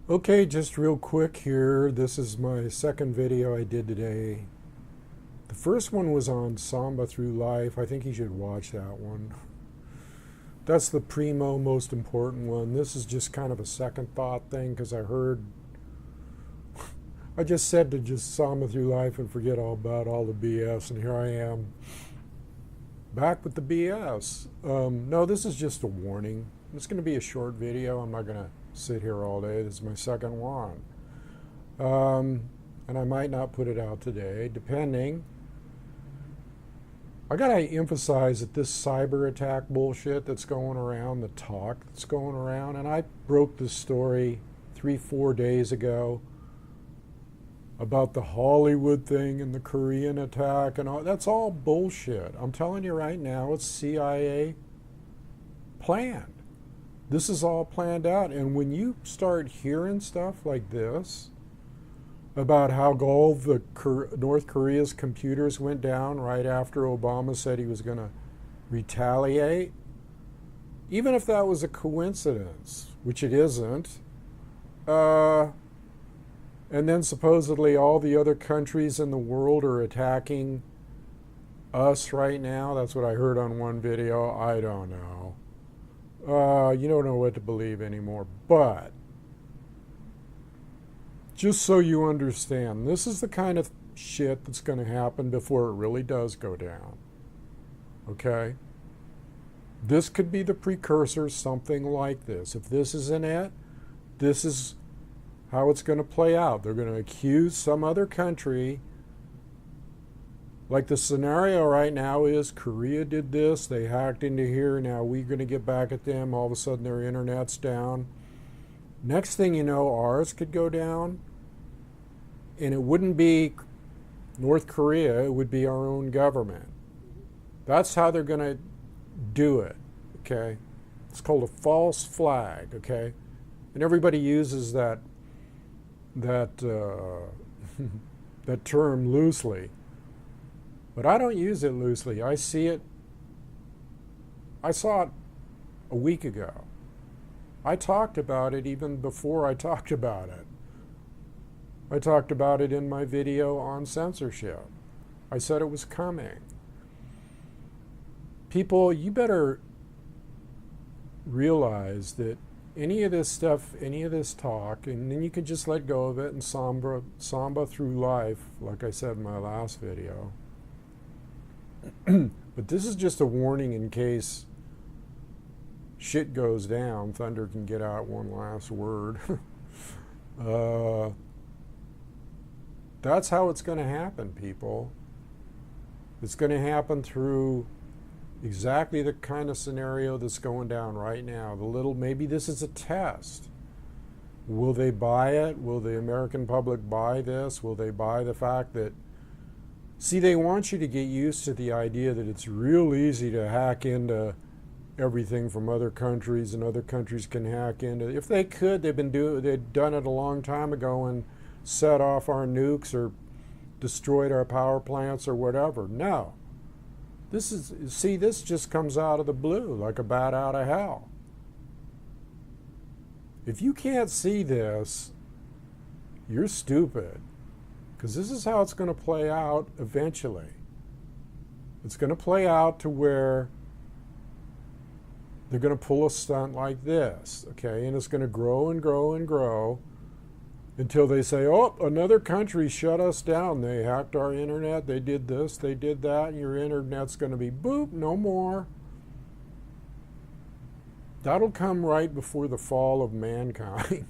Okay, just real quick here. This is my second video I did today. The first one was on Samba through life. I think you should watch that one. That's the primo most important one. This is just kind of a second thought thing because I just said to just Samba through life and forget all about all the BS, and here I am back with the BS. No, this is just a warning. It's going to be a short video. I'm not going to sit here all day. This is my second one. And I might not put it out today, depending. I gotta emphasize that this cyber attack bullshit that's going around, the talk that's going around, and I broke this story 3-4 days ago about the Hollywood thing and the Korean attack and all. That's all bullshit. I'm telling you right now, it's CIA planned. This is all planned out. And when you start hearing stuff like this about how all the North Korea's computers went down right after Obama said he was going to retaliate, even if that was a coincidence, which it isn't, and then supposedly all the other countries in the world are attacking us right now. That's what I heard on one video. I don't know. You don't know what to believe anymore. But just so you understand, this is the kind of shit that's going to happen before it really does go down. Okay? This could be the precursor, something like this. If this isn't it, this is how it's going to play out. They're going to accuse some other country. Like the scenario right now is Korea did this, they hacked into here, now we're going to get back at them. All of a sudden their internet's down. Next thing you know, ours could go down. And it wouldn't be North Korea, it would be our own government. That's how they're going to do it, okay? It's called a false flag, okay? And everybody uses that that term loosely. But I don't use it loosely. I saw it a week ago. I talked about it even before I talked about it. I talked about it in my video on censorship. I said it was coming. People, you better realize that any of this stuff, any of this talk, and then you can just let go of it and Samba through life, like I said in my last video. But this is just a warning in case shit goes down. Thunder can get out one last word. That's how it's going to happen, people. It's going to happen through exactly the kind of scenario that's going down right now. Maybe this is a test. Will they buy it? Will the American public buy this? Will they buy the fact that, see, they want you to get used to the idea that it's real easy to hack into everything from other countries, and other countries can hack into. If they could, they'd done it a long time ago and set off our nukes or destroyed our power plants or whatever. No. This just comes out of the blue like a bat out of hell. If you can't see this, you're stupid. Because this is how it's going to play out eventually. It's going to play out to where they're going to pull a stunt like this, okay? And it's going to grow and grow and grow until they say, oh, another country shut us down. They hacked our internet. They did this, they did that, and your internet's going to be boop, no more. That'll come right before the fall of mankind.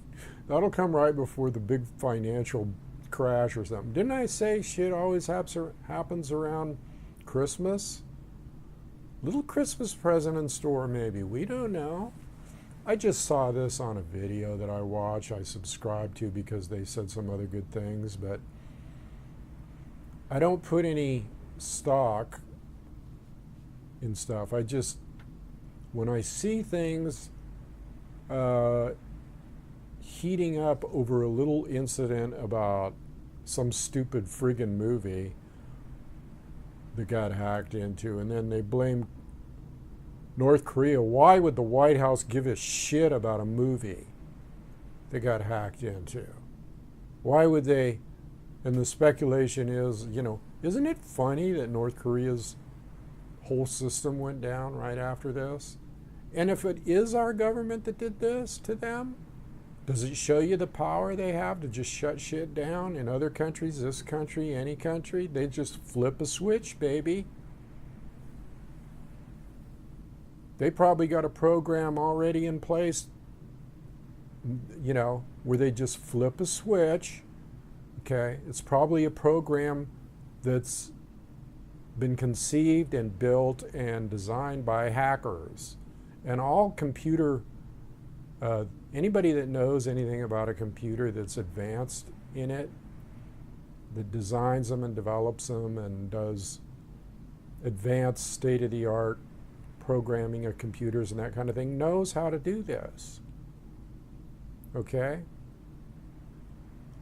That'll come right before the big financial crash or something. Didn't I say shit always happens around Christmas? Little Christmas present in store, maybe. We don't know. I just saw this on a video that I watch. I subscribe to because they said some other good things, but I don't put any stock in stuff. When I see things heating up over a little incident about some stupid friggin' movie that got hacked into, and then they blame North Korea. Why would the White House give a shit about a movie? they got hacked into. Why would they? And the speculation is, isn't it funny that North Korea's whole system went down right after this? And if it is our government that did this to them, does it show you the power they have to just shut shit down in other countries, this country, any country? They just flip a switch, baby. They probably got a program already in place, where they just flip a switch. Okay, it's probably a program that's been conceived and built and designed by hackers. And all computer, anybody that knows anything about a computer that's advanced in it, that designs them and develops them and does advanced state-of-the-art programming of computers and that kind of thing, knows how to do this. Okay?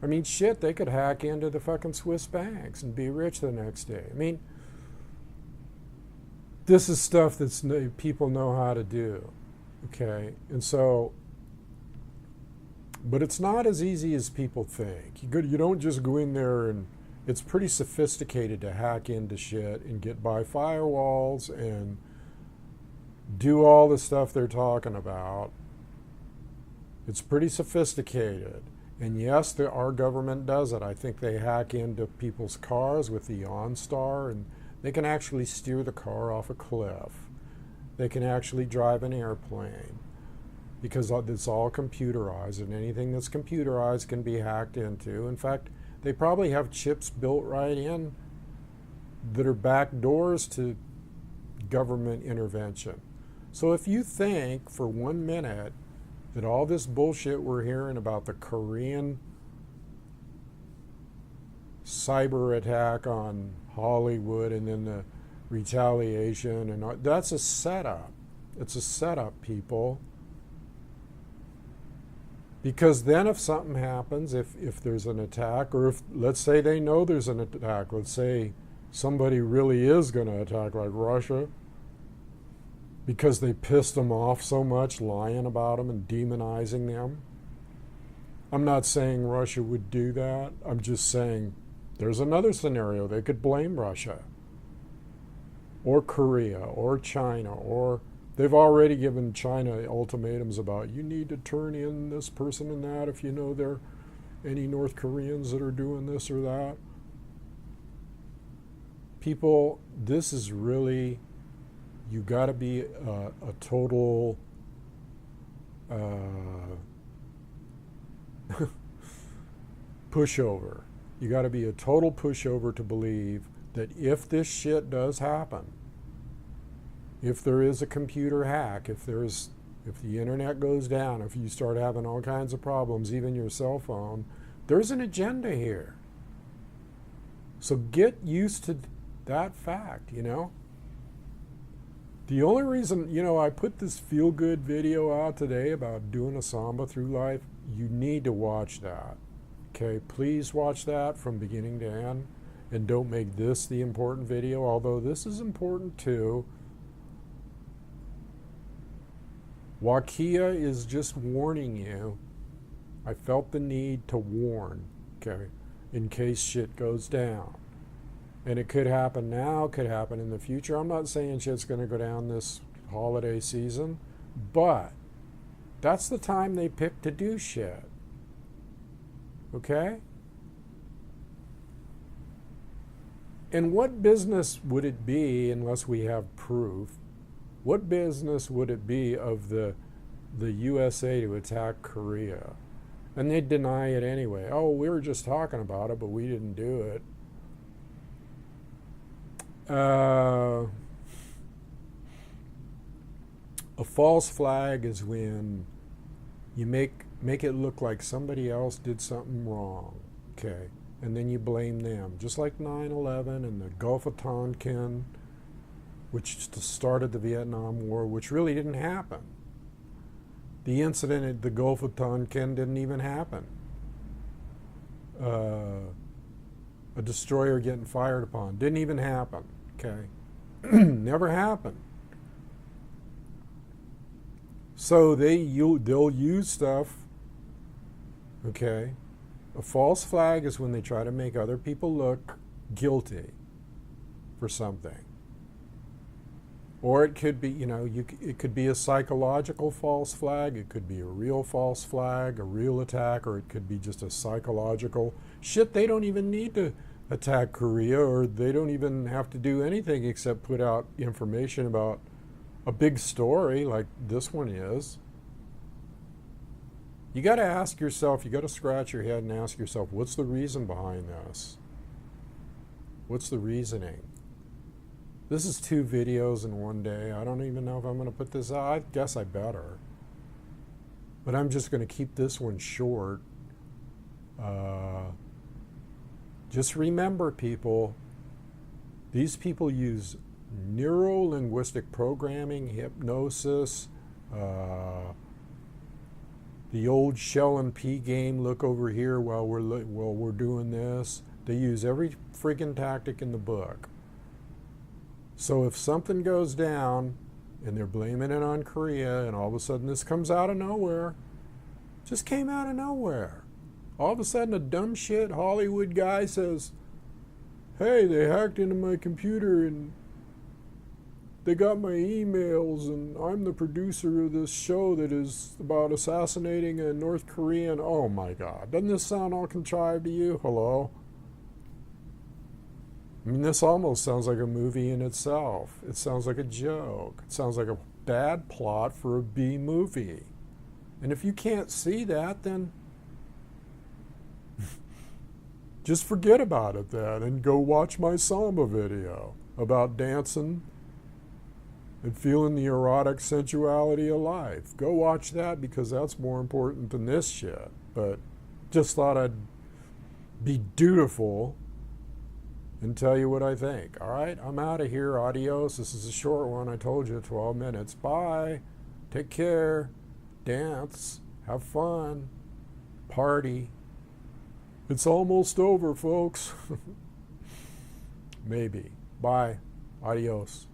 I mean, shit, they could hack into the fucking Swiss banks and be rich the next day. I mean, this is stuff that's people know how to do. Okay? And so, but it's not as easy as people think. You don't just go in there and it's pretty sophisticated to hack into shit and get by firewalls and do all the stuff they're talking about. It's pretty sophisticated. And yes, our government does it. I think they hack into people's cars with the OnStar, and they can actually steer the car off a cliff. They can actually drive an airplane because it's all computerized, and anything that's computerized can be hacked into. In fact, they probably have chips built right in that are back doors to government intervention. So if you think for 1 minute that all this bullshit we're hearing about the Korean cyber attack on Hollywood and then the retaliation and all, that's a setup. It's a setup, people. Because then if something happens, if there's an attack, or if, let's say they know there's an attack, let's say somebody really is going to attack, like Russia, because they pissed them off so much, lying about them and demonizing them. I'm not saying Russia would do that. I'm just saying there's another scenario. They could blame Russia or Korea or China, or they've already given China ultimatums about you need to turn in this person and that if you know there are any North Koreans that are doing this or that. People, this is really... You got to be a total pushover. You got to be a total pushover to believe that if this shit does happen, if there is a computer hack, if the internet goes down, if you start having all kinds of problems, even your cell phone, there's an agenda here. So get used to that fact, The only reason, I put this feel-good video out today about doing a Samba through life, you need to watch that. Okay, please watch that from beginning to end, and don't make this the important video, although this is important too. Wakiya is just warning you. I felt the need to warn, okay, in case shit goes down. And it could happen now, could happen in the future. I'm not saying shit's going to go down this holiday season, but that's the time they pick to do shit. Okay? And what business would it be, unless we have proof, what business would it be of the USA to attack Korea? And they'd deny it anyway. Oh, we were just talking about it, but we didn't do it. A false flag is when you make it look like somebody else did something wrong, okay, and then you blame them, just like 9/11 and the Gulf of Tonkin, which started the Vietnam War, which really didn't happen. The incident at the Gulf of Tonkin didn't even happen. A destroyer getting fired upon didn't even happen. Okay, never happened. So they'll use stuff Okay? A false flag is when they try to make other people look guilty for something. Or it could be, it could be a psychological false flag, it could be a real false flag, a real attack, or it could be just a psychological shit. They don't even need to attack Korea, or they don't even have to do anything except put out information about a big story like this one is. You got to ask yourself, you got to scratch your head and ask yourself, what's the reason behind this? What's the reasoning? This is 2 videos in one day. I don't even know if I'm going to put this out. I guess I better. But I'm just going to keep this one short. Just remember, people, these people use neuro-linguistic programming, hypnosis, the old shell and pea game, look over here while we're doing this. They use every freaking tactic in the book. So if something goes down and they're blaming it on Korea and all of a sudden this comes out of nowhere, just came out of nowhere. All of a sudden a dumb shit Hollywood guy says, hey, they hacked into my computer and they got my emails and I'm the producer of this show that is about assassinating a North Korean. Oh my God, doesn't this sound all contrived to you? Hello? I mean, this almost sounds like a movie in itself. It sounds like a joke. It sounds like a bad plot for a B movie. And if you can't see that, then just forget about it then and go watch my Samba video about dancing and feeling the erotic sensuality of life. Go watch that because that's more important than this shit. But just thought I'd be dutiful and tell you what I think. All right, I'm out of here. Adios. This is a short one. I told you, 12 minutes. Bye. Take care. Dance. Have fun. Party. It's almost over, folks. Maybe. Bye. Adios.